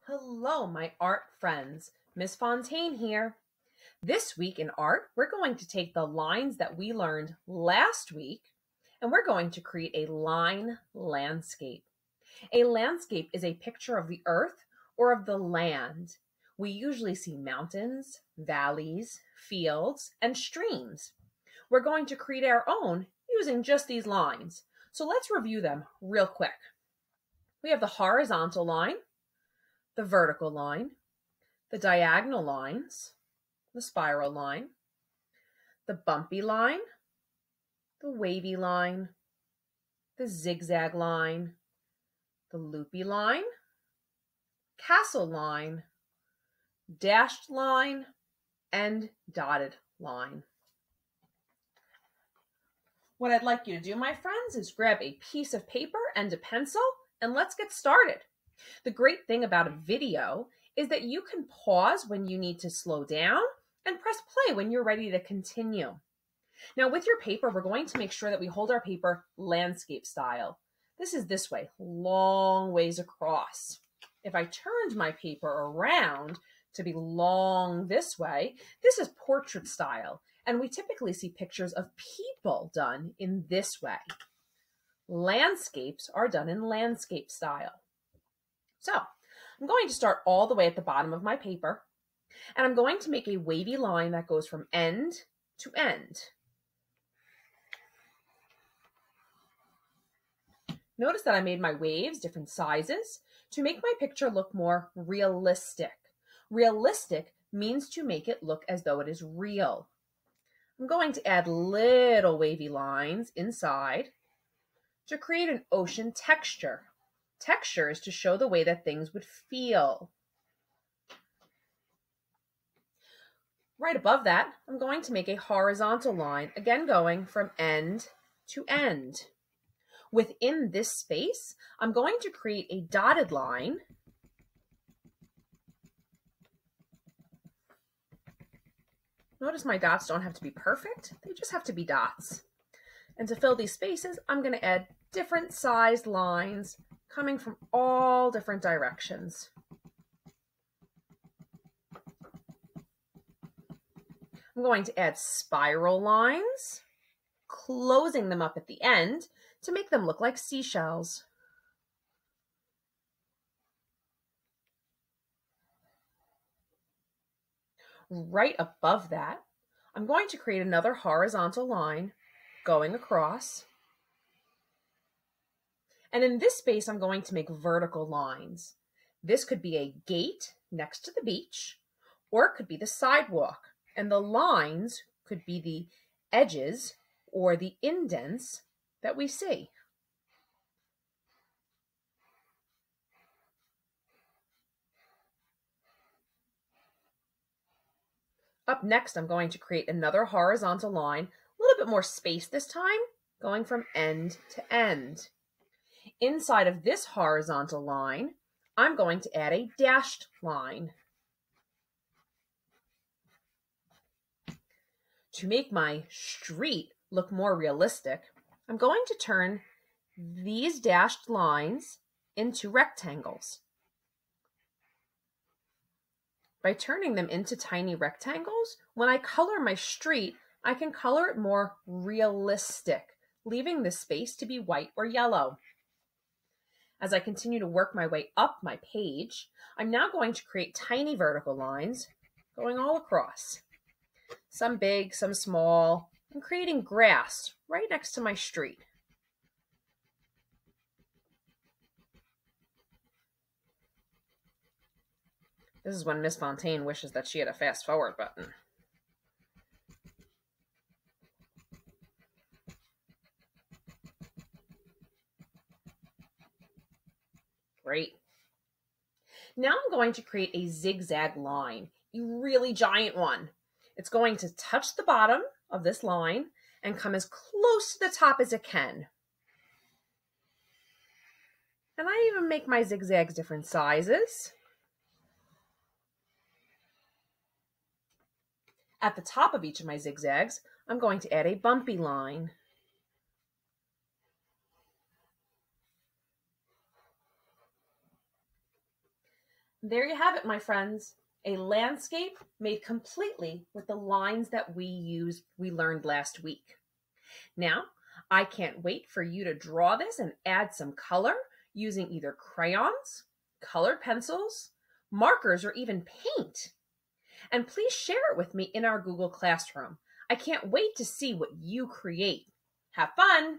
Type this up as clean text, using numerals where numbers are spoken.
Hello, my art friends. Miss Fontaine here. This week in art, we're going to take the lines that we learned last week and we're going to create a line landscape. A landscape is a picture of the earth or of the land. We usually see mountains, valleys, fields, and streams. We're going to create our own using just these lines. So let's review them real quick. We have the horizontal line, the vertical line, the diagonal lines, the spiral line, the bumpy line, the wavy line, the zigzag line, the loopy line, castle line, dashed line, and dotted line. What I'd like you to do, my friends, is grab a piece of paper and a pencil, and let's get started. The great thing about a video is that you can pause when you need to slow down and press play when you're ready to continue. Now with your paper, we're going to make sure that we hold our paper landscape style. This is this way, long ways across. If I turned my paper around to be long this way, this is portrait style, and we typically see pictures of people done in this way. Landscapes are done in landscape style. So I'm going to start all the way at the bottom of my paper, and I'm going to make a wavy line that goes from end to end. Notice that I made my waves different sizes to make my picture look more realistic. Realistic means to make it look as though it is real. I'm going to add little wavy lines inside to create an ocean texture. Texture is to show the way that things would feel. Right above that, I'm going to make a horizontal line, again going from end to end. Within this space, I'm going to create a dotted line Notice my dots don't have to be perfect, they just have to be dots. And to fill these spaces, I'm going to add different sized lines coming from all different directions. I'm going to add spiral lines, closing them up at the end to make them look like seashells. Right above that, I'm going to create another horizontal line going across. And in this space, I'm going to make vertical lines. This could be a gate next to the beach, or it could be the sidewalk. And the lines could be the edges or the indents that we see. Up next, I'm going to create another horizontal line, a little bit more space this time, going from end to end. Inside of this horizontal line, I'm going to add a dashed line. To make my street look more realistic, I'm going to turn these dashed lines into rectangles. By turning them into tiny rectangles, when I color my street, I can color it more realistic, leaving the space to be white or yellow. As I continue to work my way up my page, I'm now going to create tiny vertical lines going all across. Some big, some small. I'm creating grass right next to my street. This is when Miss Fontaine wishes that she had a fast forward button. Great. Now I'm going to create a zigzag line, a really giant one. It's going to touch the bottom of this line and come as close to the top as it can. And I even make my zigzags different sizes. At the top of each of my zigzags, I'm going to add a bumpy line. There you have it, my friends. A landscape made completely with the lines that we learned last week. Now, I can't wait for you to draw this and add some color using either crayons, colored pencils, markers, or even paint. And please share it with me in our Google Classroom. I can't wait to see what you create. Have fun!